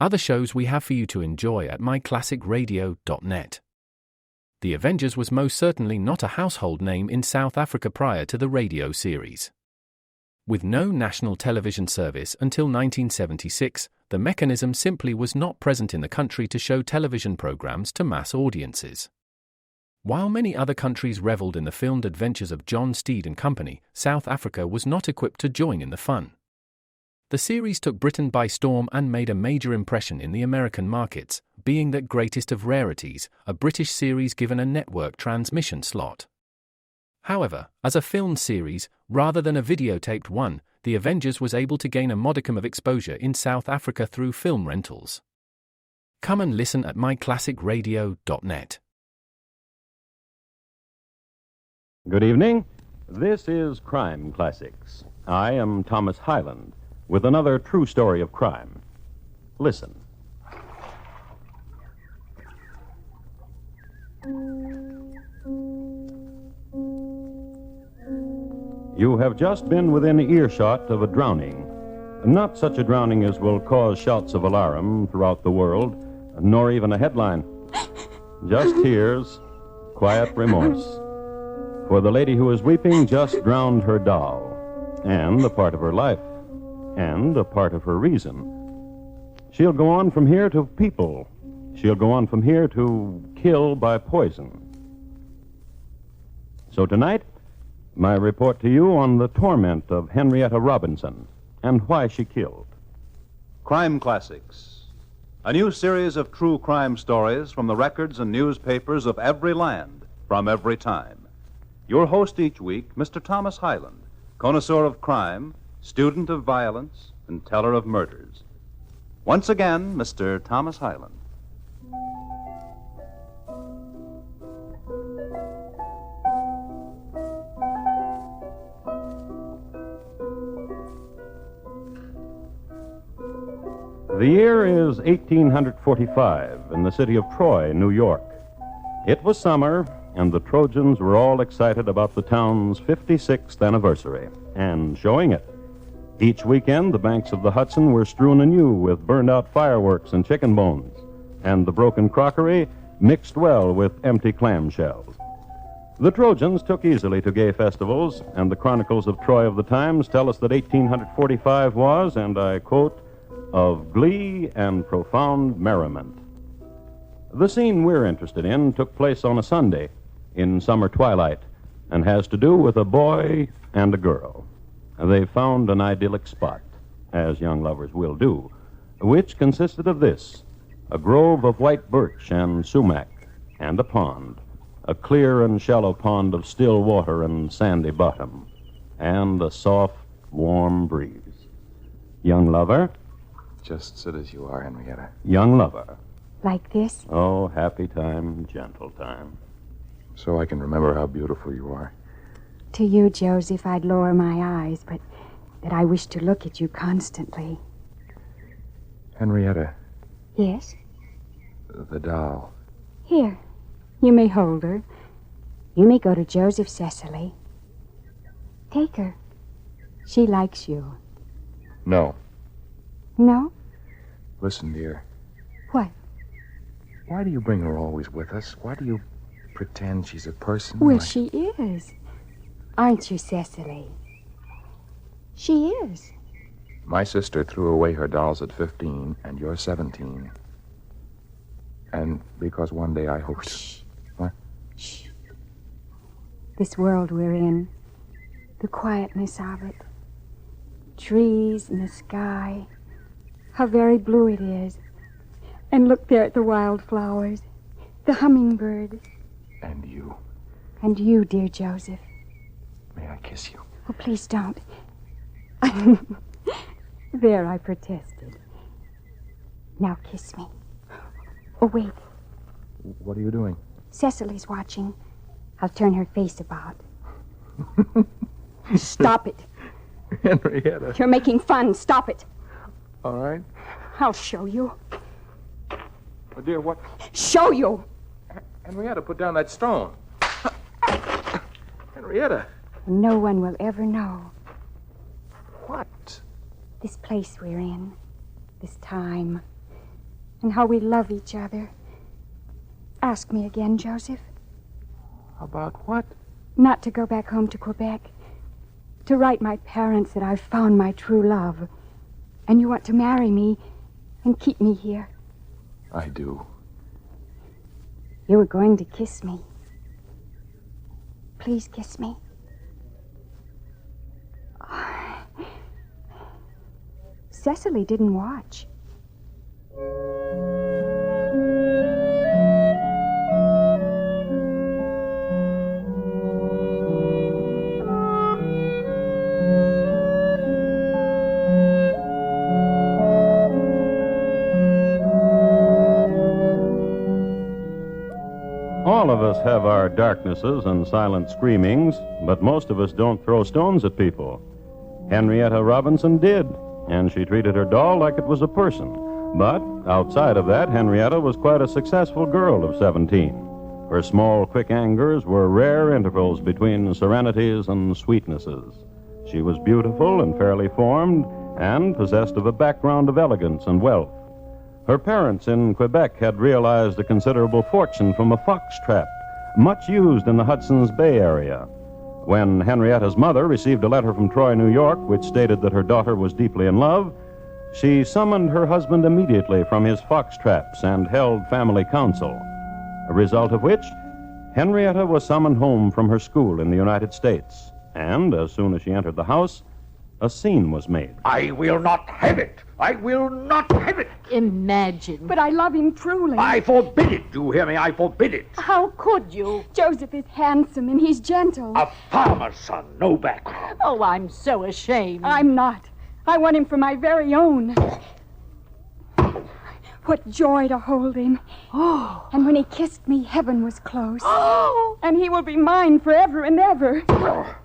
other shows we have for you to enjoy at myclassicradio.net. The Avengers was most certainly not a household name in South Africa prior to the radio series. With no national television service until 1976, the mechanism simply was not present in the country to show television programs to mass audiences. While many other countries reveled in the filmed adventures of John Steed and company, South Africa was not equipped to join in the fun. The series took Britain by storm and made a major impression in the American markets, being that greatest of rarities, a British series given a network transmission slot. However, as a filmed series, rather than a videotaped one, The Avengers was able to gain a modicum of exposure in South Africa through film rentals. Come and listen at myclassicradio.net. Good evening. This is Crime Classics. I am Thomas Hyland with another true story of crime. Listen. You have just been within earshot of a drowning. Not such a drowning as will cause shouts of alarm throughout the world, nor even a headline. Just tears, quiet remorse. For the lady who is weeping just drowned her doll, and a part of her life, and a part of her reason. She'll go on from here to people. She'll go on from here to kill by poison. So tonight, my report to you on the torment of Henrietta Robinson and why she killed. Crime Classics, a new series of true crime stories from the records and newspapers of every land, from every time. Your host each week, Mr. Thomas Hyland, connoisseur of crime, student of violence, and teller of murders. Once again, Mr. Thomas Hyland. The year is 1845 in the city of Troy, New York. It was summer, and the Trojans were all excited about the town's 56th anniversary, and showing it. Each weekend, the banks of the Hudson were strewn anew with burned-out fireworks and chicken bones, and the broken crockery mixed well with empty clamshells. The Trojans took easily to gay festivals, and the chronicles of Troy of the times tell us that 1845 was, and I quote, of glee and profound merriment. The scene we're interested in took place on a Sunday in summer twilight and has to do with a boy and a girl. They found an idyllic spot, as young lovers will do, which consisted of this: a grove of white birch and sumac, and a pond, a clear and shallow pond of still water and sandy bottom, and a soft, warm breeze. Young lover? Just sit as you are, Henrietta. Young lover. Like this? Oh, happy time, gentle time. So I can remember how beautiful you are. To you, Joseph, I'd lower my eyes, but that I wish to look at you constantly. Henrietta. Yes? The doll. Here, you may hold her. You may go to Joseph Cecily. Take her. She likes you. No. No? Listen, dear. What? Why do you bring her always with us? Why do you pretend she's a person? Well, like... she is. Aren't you, Cecily? She is. My sister threw away her dolls at 15, and you're 17. And because one day I hope... Shh. What? Shh. This world we're in, the quietness of it, trees and the sky, how very blue it is. And look there at the wildflowers, the hummingbird. And you. And you, dear Joseph. May I kiss you? Oh, please don't. There, I protested. Now kiss me. Oh, wait. What are you doing? Cecily's watching. I'll turn her face about. Stop it. Henrietta. You're making fun. Stop it. All right. I'll show you. Oh, dear, what? Show you. Henrietta, put down that stone. Henrietta. No one will ever know. What? This place we're in, this time, and how we love each other. Ask me again, Joseph. About what? Not to go back home to Quebec. To write my parents that I've found my true love. And you want to marry me and keep me here. I do. You were going to kiss me. Please kiss me. Cecily didn't watch. All of us have our darknesses and silent screamings, but most of us don't throw stones at people. Henrietta Robinson did, and she treated her doll like it was a person. But outside of that, Henrietta was quite a successful girl of 17. Her small, quick angers were rare intervals between serenities and sweetnesses. She was beautiful and fairly formed, and possessed of a background of elegance and wealth. Her parents in Quebec had realized a considerable fortune from a fox trap, much used in the Hudson's Bay area. When Henrietta's mother received a letter from Troy, New York, which stated that her daughter was deeply in love, she summoned her husband immediately from his fox traps and held family council, a result of which Henrietta was summoned home from her school in the United States. And as soon as she entered the house, a scene was made. I will not have it. I will not have it. Imagine. But I love him truly. I forbid it. Do you hear me? I forbid it. How could you? Joseph is handsome and he's gentle. A farmer's son, no background. Oh, I'm so ashamed. I'm not. I want him for my very own. What joy to hold him. Oh. And when he kissed me, heaven was close. Oh. And he will be mine forever and ever.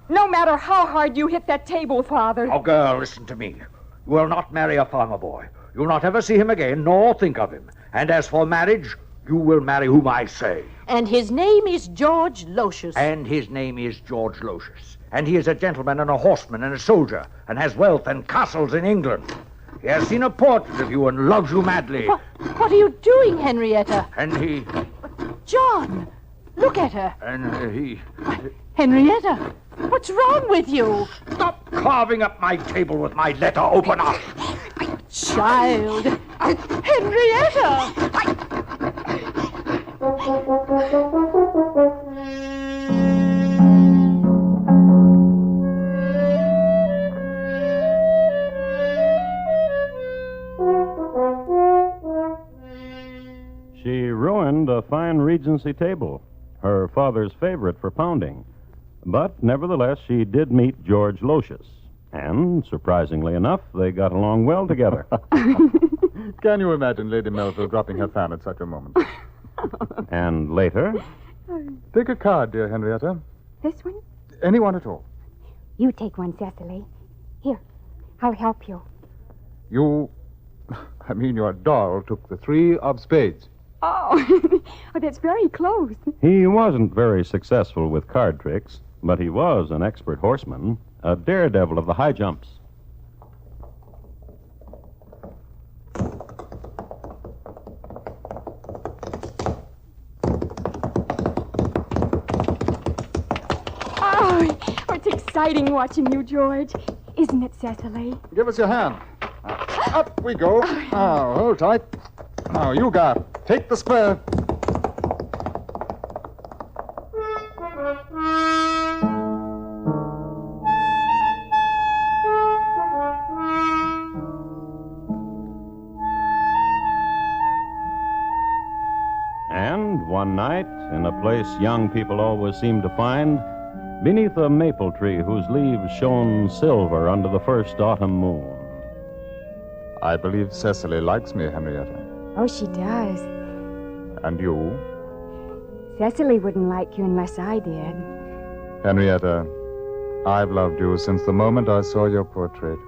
No matter how hard you hit that table, Father. Oh, girl, listen to me. You will not marry a farmer boy. You will not ever see him again, nor think of him. And as for marriage, you will marry whom I say. And his name is George Locius. And his name is George Locius. And he is a gentleman and a horseman and a soldier, and has wealth and castles in England. He has seen a portrait of you and loves you madly. What are you doing, Henrietta? And he... John, look at her. And he... Henrietta, what's wrong with you? Stop carving up my table with my letter. Open up. Child. Henrietta! She ruined a fine Regency table, her father's favorite for pounding. But nevertheless, she did meet George Locius. And, surprisingly enough, they got along well together. Can you imagine Lady Melville dropping her fan at such a moment? And later... Take a card, dear Henrietta. This one? Any one at all. You take one, Cecily. Here, I'll help you. Your doll took the 3 of spades. Oh, that's very close. He wasn't very successful with card tricks, but he was an expert horseman, a daredevil of the high jumps. Oh, it's exciting watching you, George. Isn't it, Cecily? Give us your hand. Up we go. Now, hold tight. Now, you got. Take the square. And one night, in a place young people always seem to find, beneath a maple tree whose leaves shone silver under the first autumn moon. I believe Cecily likes me, Henrietta. Oh, she does. And you? Cecily wouldn't like you unless I did. Henrietta, I've loved you since the moment I saw your portrait.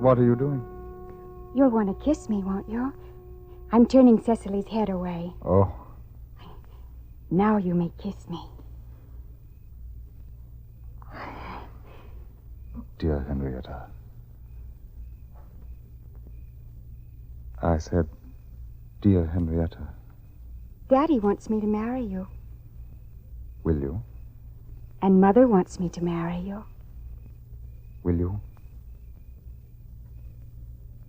What are you doing? You'll want to kiss me, won't you? I'm turning Cecily's head away. Oh. Now you may kiss me. Dear Henrietta. I said, dear Henrietta. Daddy wants me to marry you. Will you? And Mother wants me to marry you. Will you?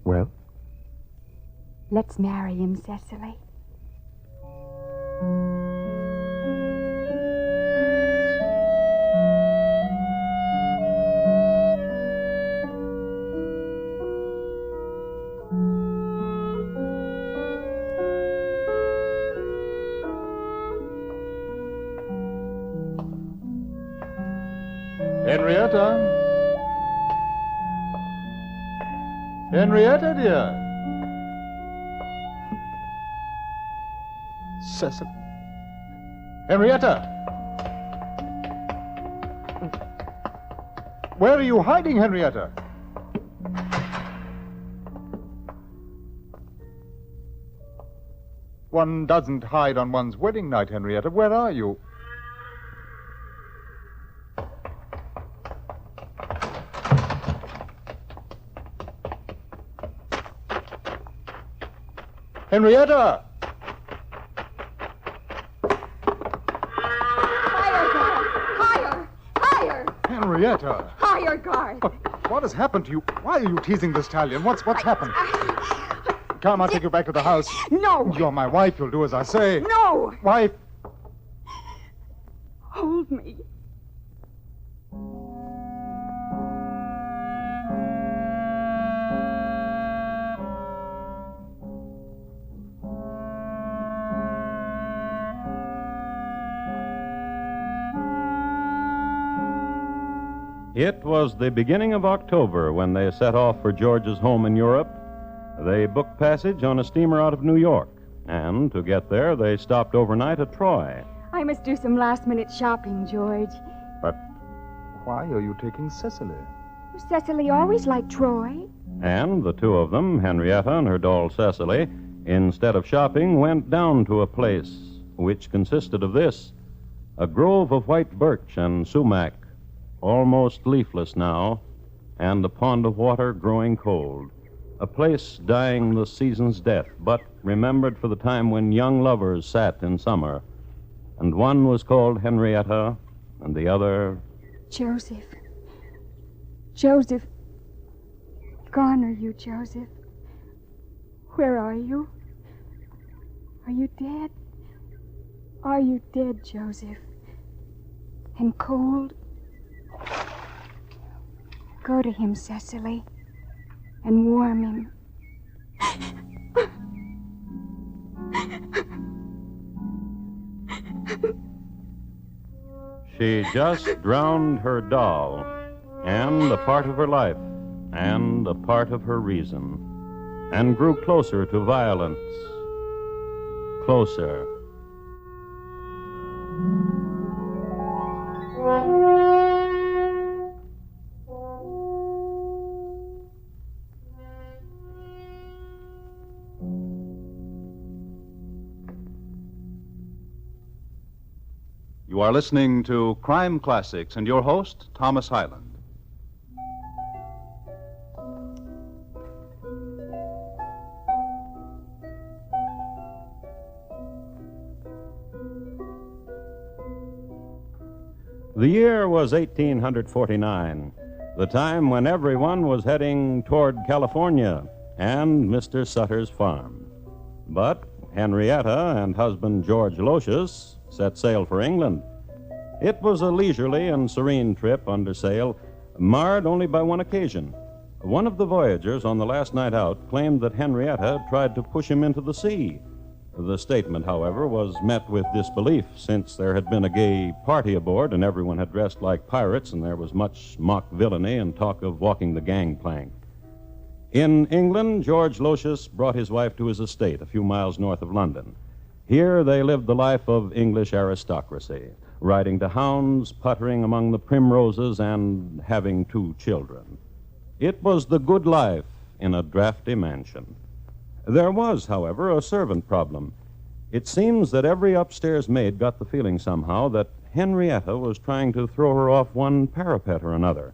Well? Let's marry him, Cecily. Henrietta? Henrietta, dear. Cecily. Henrietta! Where are you hiding, Henrietta? One doesn't hide on one's wedding night, Henrietta. Where are you? Henrietta! Higher! Henrietta! Higher, guard! What has happened to you? Why are you teasing this stallion? What's happened? Come, I'll take you back to the house. No! You're my wife. You'll do as I say. No! Wife. Hold me. It was the beginning of October when they set off for George's home in Europe. They booked passage on a steamer out of New York, and to get there, they stopped overnight at Troy. I must do some last-minute shopping, George. But why are you taking Cecily? Cecily always liked Troy. And the two of them, Henrietta and her doll Cecily, instead of shopping, went down to a place which consisted of this: a grove of white birch and sumac, almost leafless now, and a pond of water growing cold. A place dying the season's death, but remembered for the time when young lovers sat in summer. And one was called Henrietta, and the other... Joseph. Joseph. Gone are you, Joseph? Where are you? Are you dead? Are you dead, Joseph? And cold? Go to him, Cecily, and warm him. She just drowned her doll, and a part of her life, and a part of her reason, and grew closer to violence. Closer. You are listening to Crime Classics and your host, Thomas Hyland. The year was 1849, the time when everyone was heading toward California and Mr. Sutter's farm. But Henrietta and husband George Lotius set sail for England. It was a leisurely and serene trip under sail, marred only by one occasion. One of the voyagers on the last night out claimed that Henrietta tried to push him into the sea. The statement, however, was met with disbelief, since there had been a gay party aboard and everyone had dressed like pirates, and there was much mock villainy and talk of walking the gangplank. In England, George Lotius brought his wife to his estate a few miles north of London. Here they lived the life of English aristocracy, riding to hounds, puttering among the primroses, and having 2 children. It was the good life in a drafty mansion. There was, however, a servant problem. It seems that every upstairs maid got the feeling somehow that Henrietta was trying to throw her off one parapet or another.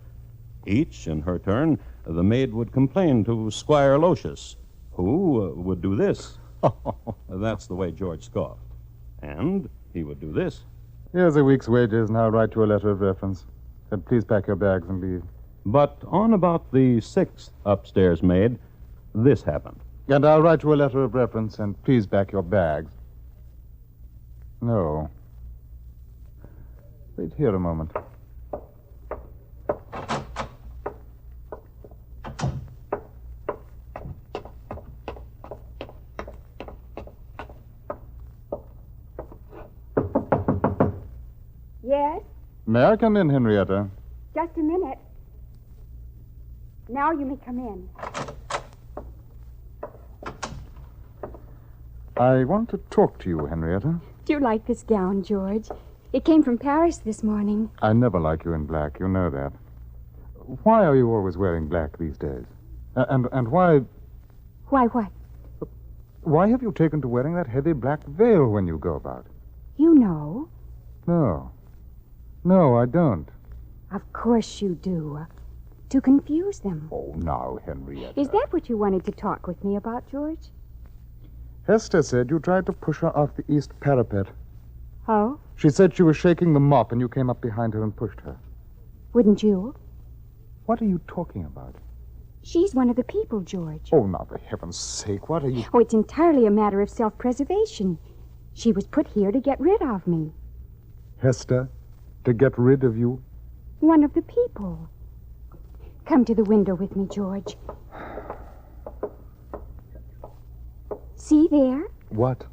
Each, in her turn, the maid would complain to Squire Lotius, who would do this. That's the way George scoffed. And he would do this. Here's a week's wages, and I'll write you a letter of reference. Then please pack your bags and leave. But on about the 6th upstairs maid, this happened. And I'll write you a letter of reference, and please pack your bags. No. Wait here a moment. Yes? May I come in, Henrietta? Just a minute. Now you may come in. I want to talk to you, Henrietta. Do you like this gown, George? It came from Paris this morning. I never like you in black. You know that. Why are you always wearing black these days? And why... Why what? Why have you taken to wearing that heavy black veil when you go about? You know. No. No, I don't. Of course you do. To confuse them. Oh, now, Henrietta. Is that what you wanted to talk with me about, George? Hester said you tried to push her off the east parapet. Oh? She said she was shaking the mop and you came up behind her and pushed her. Wouldn't you? What are you talking about? She's one of the people, George. Oh, now, for heaven's sake, what are you... Oh, it's entirely a matter of self-preservation. She was put here to get rid of me. Hester, to get rid of you? One of the people. Come to the window with me, George. See there? What?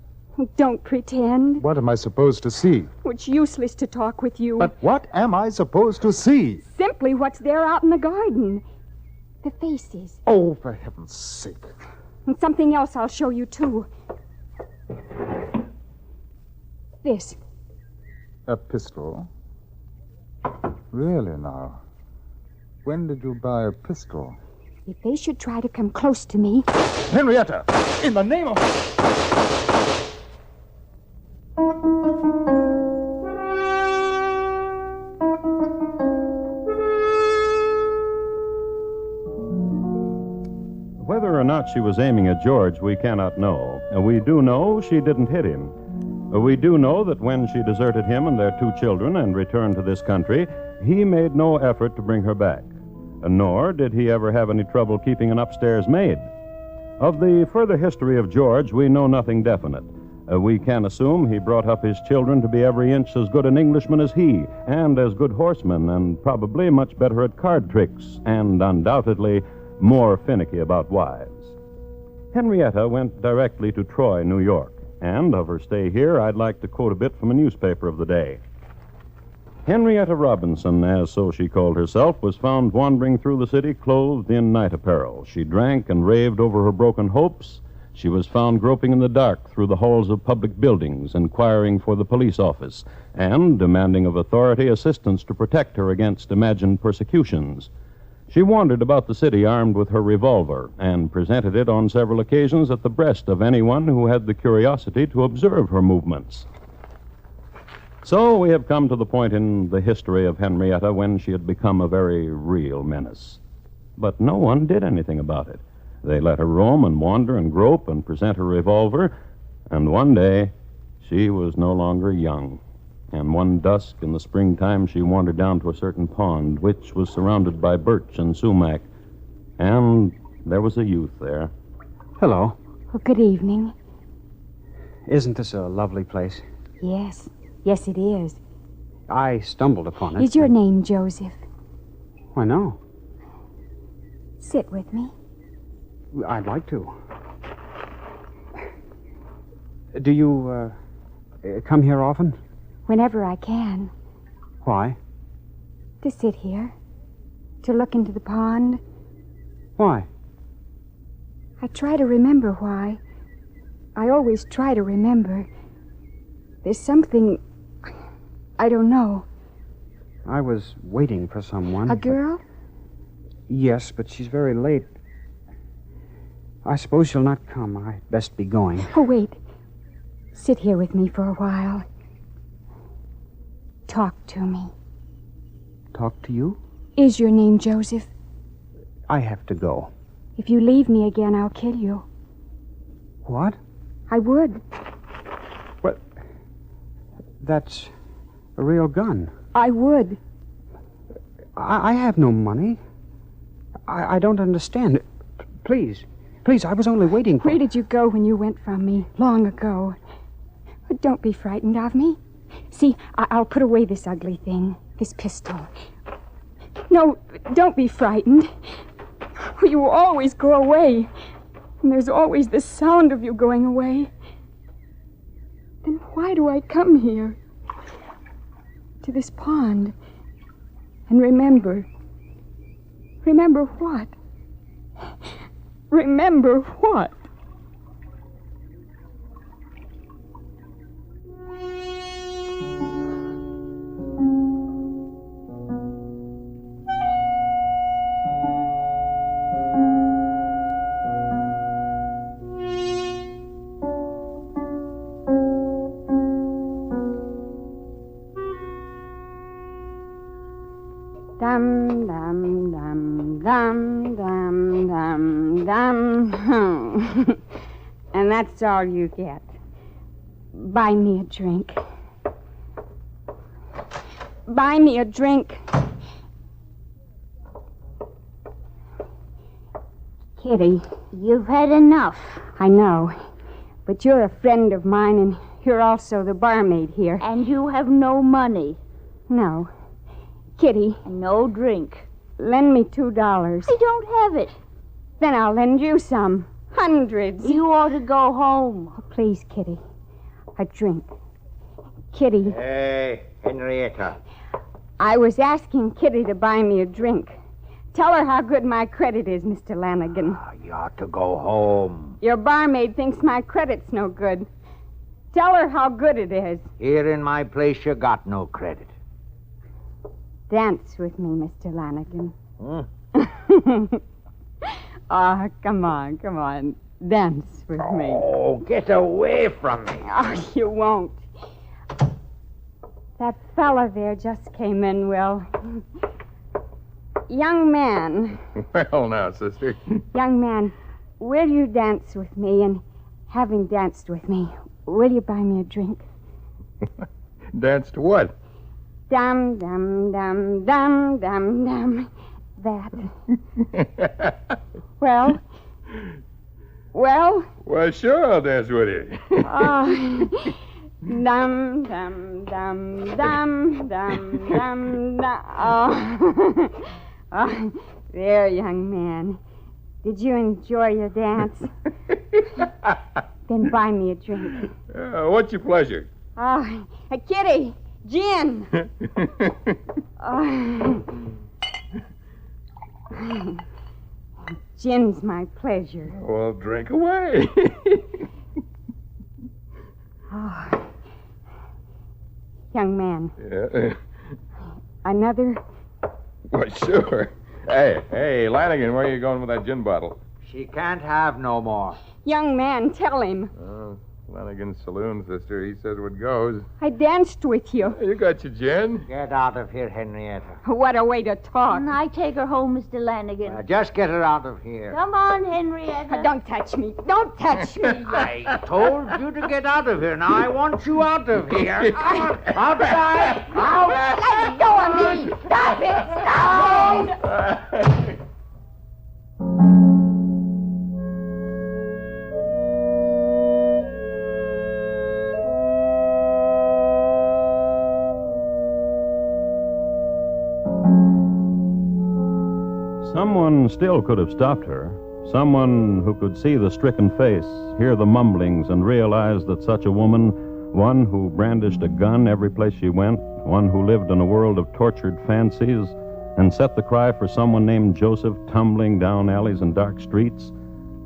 Don't pretend. What am I supposed to see? It's useless to talk with you. But what am I supposed to see? Simply what's there out in the garden. The faces. Oh, for heaven's sake. And something else I'll show you, too. This. A pistol? Really, now? When did you buy a pistol? If they should try to come close to me... Henrietta! In the name of... Whether or not she was aiming at George, we cannot know. We do know she didn't hit him. We do know that when she deserted him and their 2 children and returned to this country, he made no effort to bring her back. Nor did he ever have any trouble keeping an upstairs maid. Of the further history of George, we know nothing definite. We can assume he brought up his children to be every inch as good an Englishman as he, and as good horsemen, and probably much better at card tricks, and undoubtedly more finicky about wives. Henrietta went directly to Troy, New York, and of her stay here, I'd like to quote a bit from a newspaper of the day. Henrietta Robinson, as so she called herself, was found wandering through the city clothed in night apparel. She drank and raved over her broken hopes. She was found groping in the dark through the halls of public buildings, inquiring for the police office, and demanding of authority assistance to protect her against imagined persecutions. She wandered about the city armed with her revolver and presented it on several occasions at the breast of anyone who had the curiosity to observe her movements. So we have come to the point in the history of Henrietta when she had become a very real menace. But no one did anything about it. They let her roam and wander and grope and present her revolver, and one day she was no longer young. And one dusk in the springtime she wandered down to a certain pond, which was surrounded by birch and sumac, and there was a youth there. Hello. Oh, good evening. Isn't this a lovely place? Yes. Yes, it is. I stumbled upon it. Is your name Joseph? Why, no. Sit with me. I'd like to. Do you, come here often? Whenever I can. Why? To sit here. To look into the pond. Why? I try to remember why. I always try to remember. There's something... I don't know. I was waiting for someone. A girl? Yes, but she's very late. I suppose she'll not come. I'd best be going. Oh, wait. Sit here with me for a while. Talk to me. Talk to you? Is your name Joseph? I have to go. If you leave me again, I'll kill you. What? I would. But that's a real gun. I would. I have no money. I don't understand. Please, I was only waiting for... Where did you go when you went from me? Long ago. But don't be frightened of me. See, I'll put away this ugly thing, this pistol. No, don't be frightened. You always go away. And there's always the sound of you going away. Then why do I come here? To this pond. And remember. Remember what? Remember what? Dum, dum, dum, dum, dum, dum, dum. And that's all you get. Buy me a drink. Buy me a drink. Kitty. You've had enough. I know. But you're a friend of mine, and you're also the barmaid here. And you have no money. No. Kitty. No drink. Lend me $2. I don't have it. Then I'll lend you some. Hundreds. You ought to go home. Oh, please, Kitty. A drink. Kitty. Hey, Henrietta. I was asking Kitty to buy me a drink. Tell her how good my credit is, Mr. Lanigan. You ought to go home. Your barmaid thinks my credit's no good. Tell her how good it is. Here in my place, you got no credit. Dance with me, Mr. Lanigan. Hmm? Oh, come on. Dance with me. Oh, get away from me. Oh, you won't. That fella there just came in, Will. Young man. Well, now, sister. Young man, will you dance with me? And having danced with me, will you buy me a drink? Dance to what? Dum, dum, dum, dum, dum, dum. That. Well? Well, sure, I'll dance with you. Oh. Dum, dum, dum, dum, dum, dum, dum. Oh. Oh, there, young man. Did you enjoy your dance? Then buy me a drink. What's your pleasure? Oh, a kitty. Gin. Oh. Gin's my pleasure. Well, drink away. Oh. Young man. Yeah. Another? Well, sure. Hey, Lanigan, where are you going with that gin bottle? She can't have no more. Young man, tell him. Lanigan's saloon, sister. He says what goes. I danced with you. You got your gin? Get out of here, Henrietta. What a way to talk. Can I take her home, Mr. Lanigan? Just get her out of here. Come on, Henrietta. Don't touch me. Don't touch me. I told you to get out of here. Now I want you out of here. Outside. Out. Let go of me. Stop it. Stop. Someone still could have stopped her. Someone who could see the stricken face, hear the mumblings, and realize that such a woman, one who brandished a gun every place she went, one who lived in a world of tortured fancies, and set the cry for someone named Joseph tumbling down alleys and dark streets,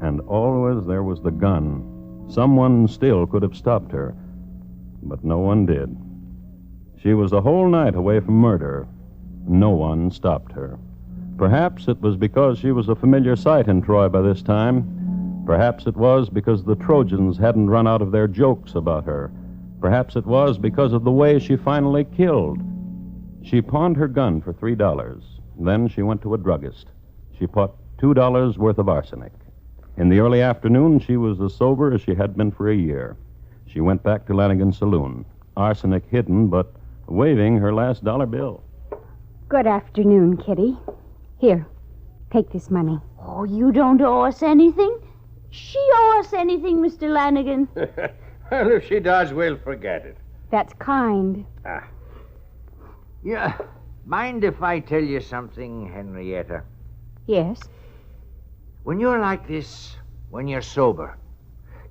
and always there was the gun. Someone still could have stopped her, but no one did. She was a whole night away from murder. No one stopped her. Perhaps it was because she was a familiar sight in Troy by this time. Perhaps it was because the Trojans hadn't run out of their jokes about her. Perhaps it was because of the way she finally killed. She pawned her gun for $3. Then she went to a druggist. She bought $2 worth of arsenic. In the early afternoon, she was as sober as she had been for a year. She went back to Lanigan's saloon, arsenic hidden, but waving her last dollar bill. Good afternoon, Kitty. Here, take this money. Oh, you don't owe us anything. She owe us anything, Mr. Lanigan. Well, if she does, we'll forget it. That's kind. Yeah. Mind if I tell you something, Henrietta? Yes. When you're like this, when you're sober,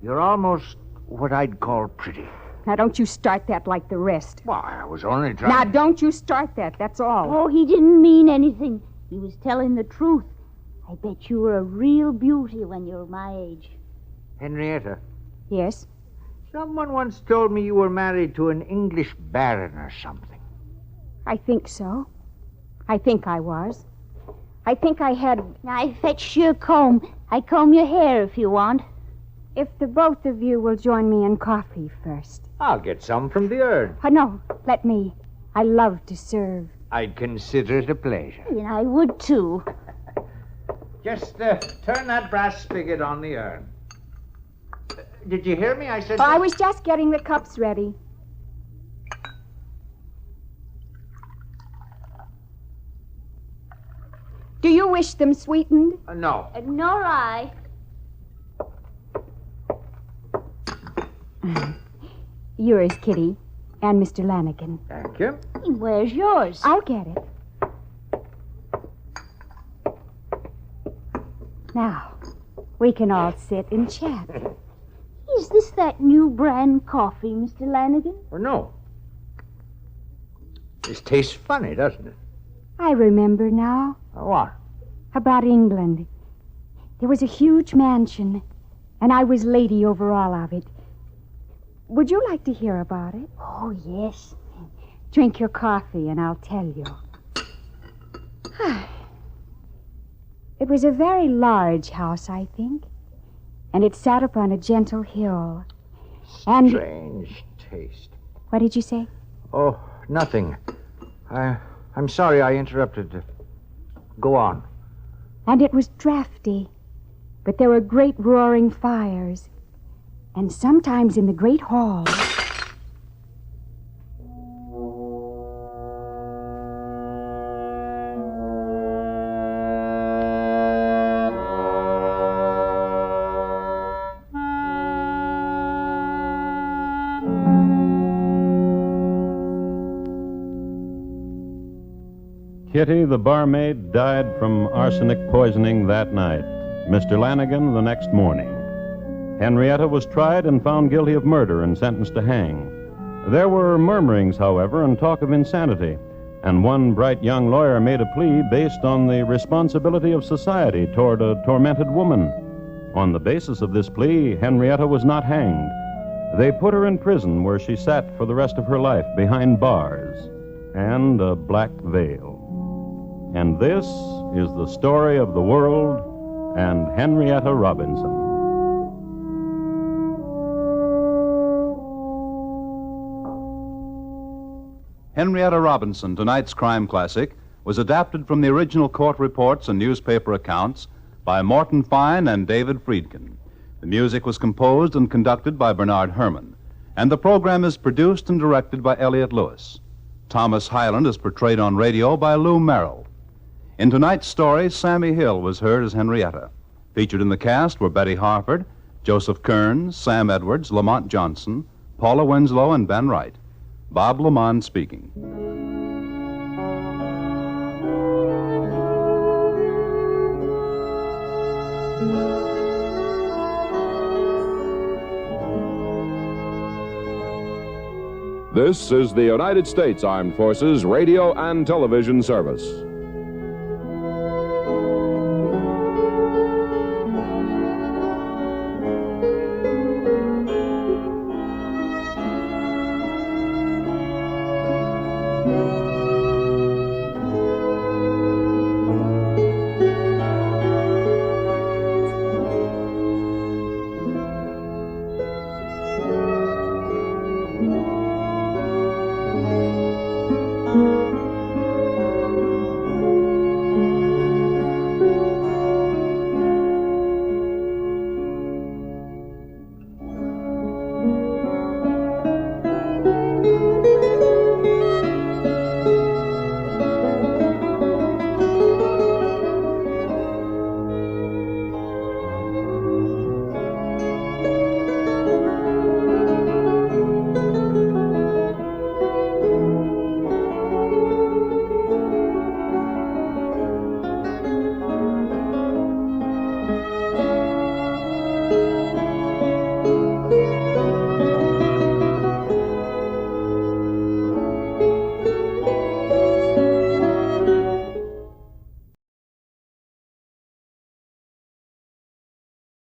you're almost what I'd call pretty. Now, don't you start that like the rest. Well, I was only trying... Now, don't you start that, that's all. Oh, he didn't mean anything. He was telling the truth. I bet you were a real beauty when you were my age. Henrietta, Yes? someone once told me you were married to an English baron or something. I think so. I think I was. I think I had... I fetched you a comb. I comb your hair if you want. If the both of you will join me in coffee first. I'll get some from the urn. No, let me. I love to serve. I'd consider it a pleasure. And I would, too. Just turn that brass spigot on the urn. Did you hear me? I said... I was just getting the cups ready. Do you wish them sweetened? No. Nor I. Yours, Kitty, and Mr. Lanigan. Thank you. Where's yours? I'll get it. Now, we can all sit and chat. Is this that new brand coffee, Mr. Lanigan? Or no. This tastes funny, doesn't it? I remember now. What? About England. There was a huge mansion, and I was lady over all of it. Would you like to hear about it? Oh, yes. Drink your coffee, and I'll tell you. It was a very large house, I think, and it sat upon a gentle hill. And... Strange taste. What did you say? Oh, nothing. I'm sorry I interrupted. Go on. And it was drafty, but there were great roaring fires. And sometimes in the great hall... Kitty, the barmaid, died from arsenic poisoning that night. Mr. Lanigan the next morning. Henrietta was tried and found guilty of murder and sentenced to hang. There were murmurings, however, and talk of insanity, and one bright young lawyer made a plea based on the responsibility of society toward a tormented woman. On the basis of this plea, Henrietta was not hanged. They put her in prison where she sat for the rest of her life behind bars and a black veil. And this is the story of the world and Henrietta Robinson. Henrietta Robinson, tonight's crime classic, was adapted from the original court reports and newspaper accounts by Morton Fine and David Friedkin. The music was composed and conducted by Bernard Herrmann, and the program is produced and directed by Elliott Lewis. Thomas Hyland is portrayed on radio by Lou Merrill. In tonight's story, Sammy Hill was heard as Henrietta. Featured in the cast were Betty Harford, Joseph Kearns, Sam Edwards, Lamont Johnson, Paula Winslow, and Ben Wright. Bob Lamont speaking. This is the United States Armed Forces Radio and Television Service.